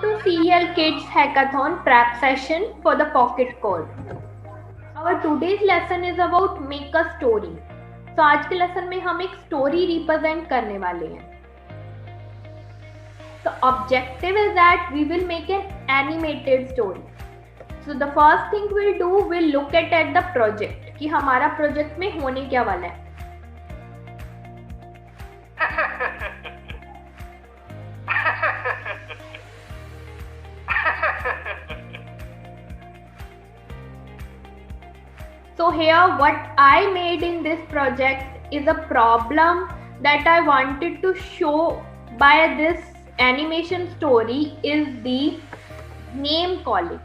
to CEL Kids Hackathon prep session for the Pocket Code. Our today's lesson is about make a story. So आज के lesson में हम एक story represent करने वाले हैं. The objective is that we will make an animated story. So the first thing we'll do, we'll look at the project कि हमारा project में होने क्या वाला है. So here what I made in this project is a problem that I wanted to show by this animation story is the name calling.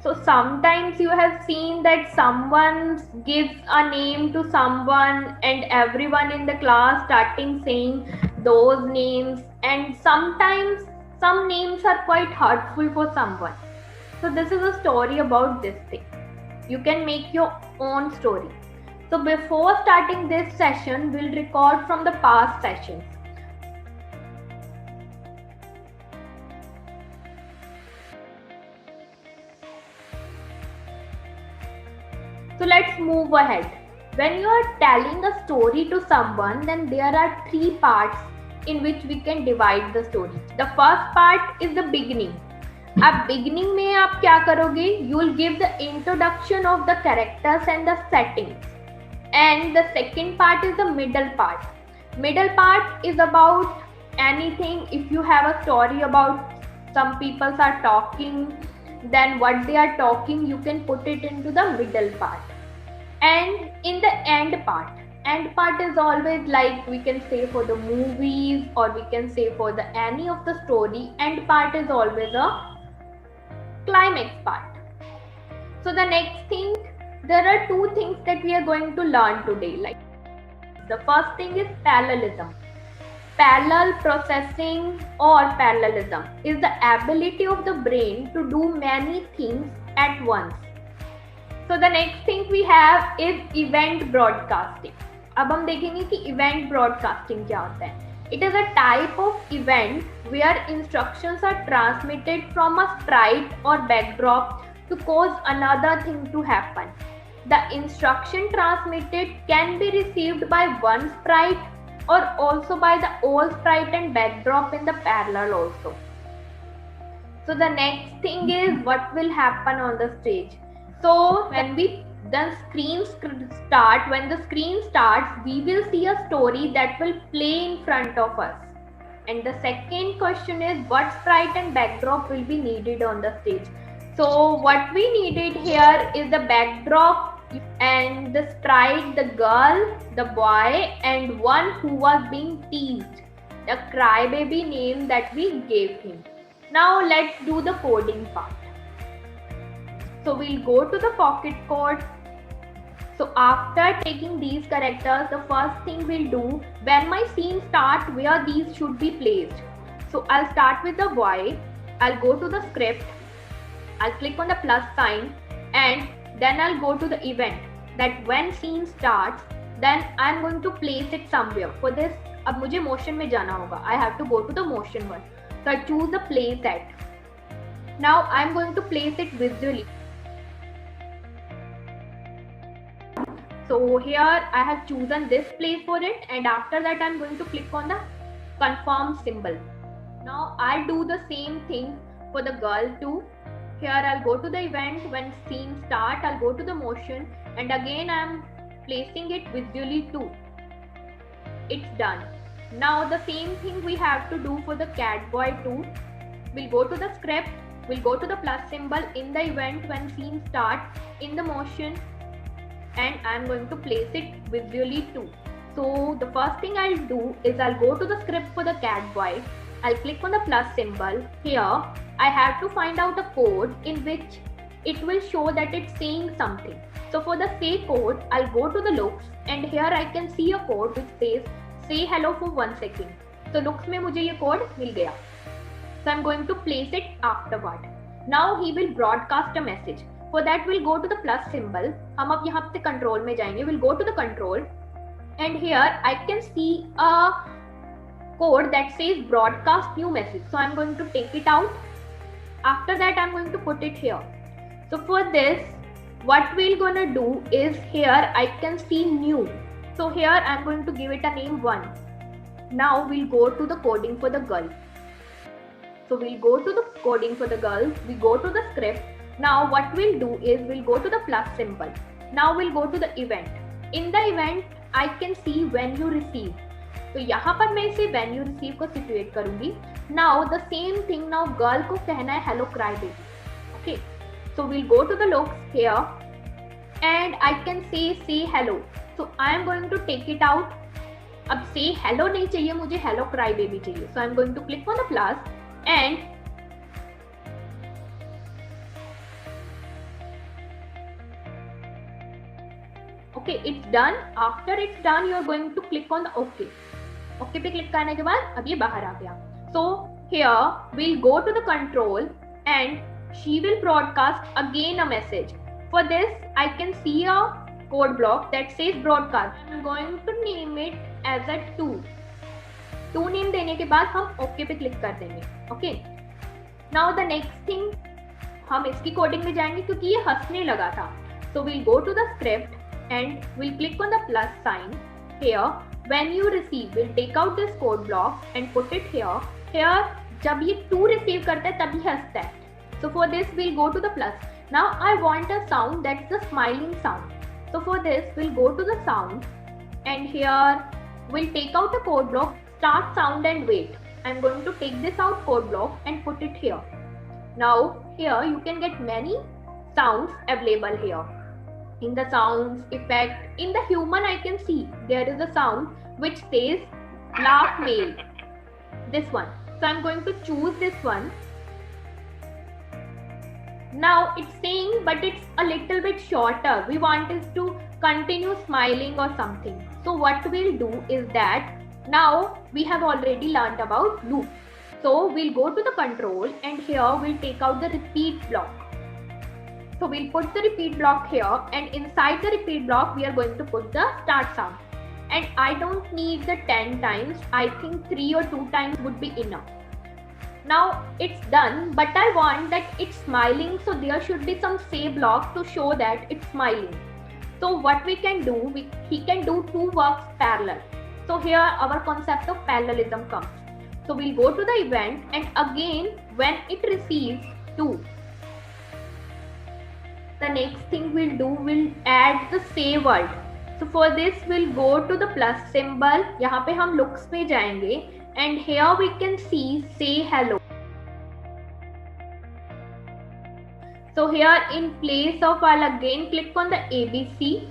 So sometimes you have seen that someone gives a name to someone and everyone in the class starting saying those names, and sometimes some names are quite hurtful for someone. So this is a story about this thing. You can make your own story. So before starting this session, we'll record from the past sessions. So let's move ahead. When you are telling a story to someone, then there are three parts in which we can divide the story. The first part is the beginning. अब beginning में आप क्या करोगे? You will give the introduction of the characters and the settings. And the second part is the middle part. Middle part is about anything. If you have a story about some people are talking, then what they are talking, you can put it into the middle part. And in the end part is always like we can say for the movies or we can say for the any of the story, end part is always a climax part. So the next thing, there are two things that we are going to learn today. Like the first thing is parallelism. Parallel processing or parallelism is the ability of the brain to do many things at once. So the next thing we have is event broadcasting. अब हम देखेंगे कि event broadcasting क्या होता है. It is a type of event where instructions are transmitted from a sprite or backdrop to cause another thing to happen. The instruction transmitted can be received by one sprite or also by the all sprite and backdrop in the parallel also. So the next thing is what will happen on the stage. So when the screen starts, we will see a story that will play in front of us. And the second question is what sprite and backdrop will be needed on the stage. So what we needed here is the backdrop and the sprite, the girl, the boy, and one who was being teased, the crybaby name that we gave him. Now let's do the coding part. So we'll go to the Pocket Code. So after taking these characters, the first thing we'll do, when my scene starts, where these should be placed. So I'll start with the boy, I'll go to the script, I'll click on the plus sign, and then I'll go to the event, that when scene starts, then I'm going to place it somewhere. For this, अब मुझे motion में जाना होगा. I have to go to the motion one. So I choose the place at. Now I'm going to place it visually. So here I have chosen this place for it, and after that I'm going to click on the confirm symbol. Now I'll do the same thing for the girl too. Here I'll go to the event, when scene start I'll go to the motion, and again I'm placing it visually too. It's done. Now the same thing we have to do for the cat boy too. We'll go to the script, we'll go to the plus symbol in the event when scene start, in the motion, and I'm going to place it visually too. So the first thing I'll do is I'll go to the script for the cat boy. I'll click on the plus symbol. Here I have to find out a code in which it will show that it's saying something. So for the say code, I'll go to the looks, and here I can see a code which says say hello for 1 second. So looks में मुझे ये code मिल गया. So I'm going to place it afterward. Now he will broadcast a message. For that we'll go to the plus symbol. हम अब यहाँ पे control में जाएंगे. We'll go to the control, and here I can see a code that says broadcast new message. So I'm going to take it out, After that I'm going to put it here. So for this, what we're gonna do is, here I can see new. So here I'm going to give it a name 1. Now we'll go to the coding for the girl. So we'll go to the coding for the girl. We go to the script. Now what we'll do is we'll go to the plus symbol. Now we'll go to the event. In the event I can see when you receive. तो यहाँ पर मैं इसे when you receive को situate करूँगी. Now the same thing. Now girl को कहना है hello cry baby. Okay. So we'll go to the looks here, and I can say hello. So I am going to take it out. अब say hello नहीं चाहिए मुझे, hello cry baby चाहिए. So I am going to click on the plus and okay, it's done. After it's done, you are going to click on the OK. OK पे click करने के बाद अब ये बाहर आ गया. So here we'll go to the control and she will broadcast again a message. For this, I can see a code block that says broadcast. I'm going to name it as a 2. 2 name देने के बाद हम OK पे click कर देंगे. Okay. Now the next thing, हम इसकी coding में जाएंगे क्योंकि ये हंसने लगा था. So we'll go to the script and we'll click on the plus sign. Here, when you receive, we'll take out this code block and put it here. Here, जब ये 2 receive करता है तभी हंसता है. So for this, we'll go to the plus. Now I want a sound that's the smiling sound. So for this, we'll go to the sound and here we'll take out the code block, start sound and wait. I'm going to take this out code block and put it here. Now here you can get many sounds available here. In the sounds, effect, in the human I can see there is a sound which says laugh male. This one. So I'm going to choose this one. Now it's saying, but it's a little bit shorter. We want it to continue smiling or something. So what we'll do is that now we have already learned about loop. So we'll go to the control and here we'll take out the repeat block. So we'll put the repeat block here, and inside the repeat block we are going to put the start sound. And I don't need the 10 times. I think 3 or 2 times would be enough. Now it's done, but I want that it's smiling, so there should be some say block to show that it's smiling. So what we can do, he can do 2 works parallel. So here our concept of parallelism comes. So we'll go to the event and again when it receives 2. The next thing we'll do, we'll add the say word. So for this we'll go to the plus symbol. यहाँ पे हम looks पे जाएंगे and here we can see say hello. So here in place of, I'll again click on the ABC.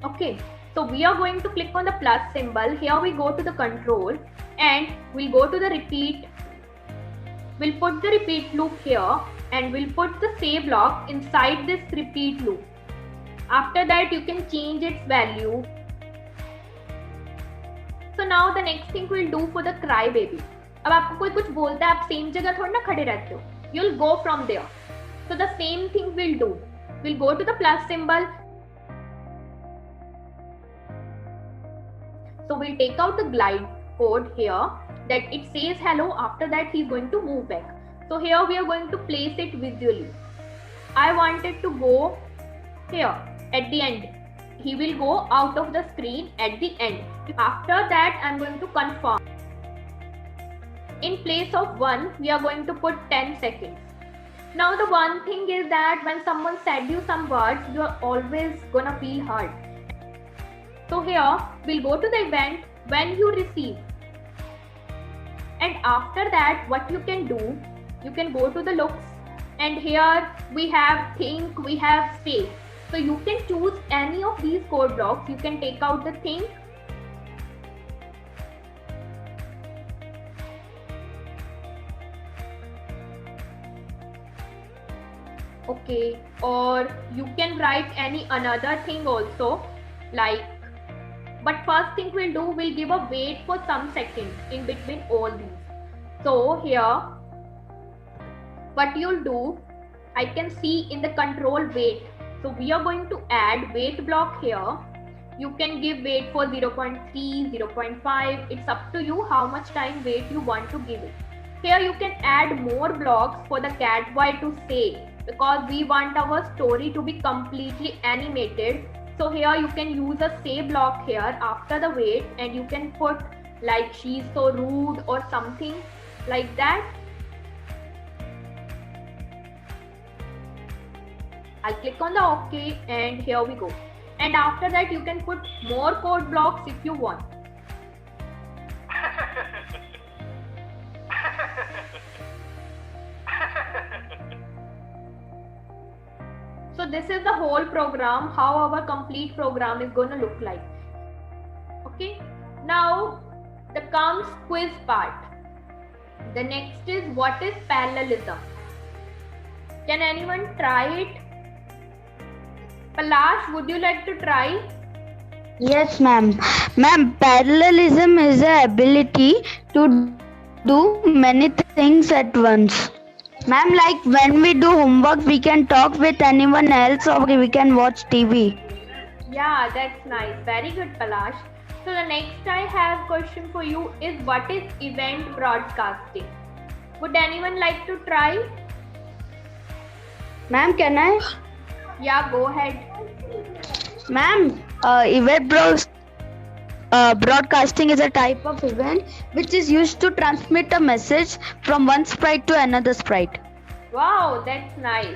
Okay, so we are going to click on the plus symbol. Here we go to the control and we'll go to the repeat. We'll put the repeat loop here and we'll put the say block inside this repeat loop. After that you can change its value. So now the next thing we'll do for the cry baby. अब आपको कोई कुछ बोलता है, आप same जगह थोड़ा ना खड़े रहते हो. You'll go from there. So the same thing we'll do. We'll go to the plus symbol. So we'll take out the glide code here that it says hello. After that he's going to move back. So here we are going to place it visually. I want it to go here at the end. He will go out of the screen at the end. After that I'm going to confirm. In place of 1 we are going to put 10 seconds. Now the one thing is that when someone said you some words, you are always gonna feel hurt. So here we'll go to the event when you receive, and after that what you can do, you can go to the looks and here we have think, we have say. So you can choose any of these code blocks. You can take out the think, okay, or you can write any another thing also, like, but first thing we'll do, we'll give a wait for some seconds in between all these. So here what you'll do, I can see in the control wait. So we are going to add wait block here You can give weight for 0.3, 0.5. It's up to you how much time weight you want to give it. Here you can add more blocks for the cat boy to say, because we want our story to be completely animated. So here you can use a say block here after the weight, and you can put like she's so rude or something like that. I'll click on the OK, and here we go. And after that you can put more code blocks if you want. So this is the whole program, how our complete program is going to look like. Okay, now the comes quiz part. The next is, what is parallelism? Can anyone try it? Palash, would you like to try? Yes, ma'am. Ma'am, parallelism is the ability to do many things at once. Ma'am, like when we do homework, we can talk with anyone else or we can watch TV. Yeah, that's nice. Very good, Palash. So the next I have question for you is, what is event broadcasting? Would anyone like to try? Ma'am, can I? Yeah, go ahead. Ma'am, event broadcasting is a type of event which is used to transmit a message from one sprite to another sprite. Wow, that's nice.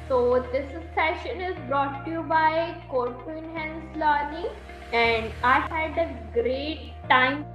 So this session is brought to you by Code to Enhance Learning, and I had a great time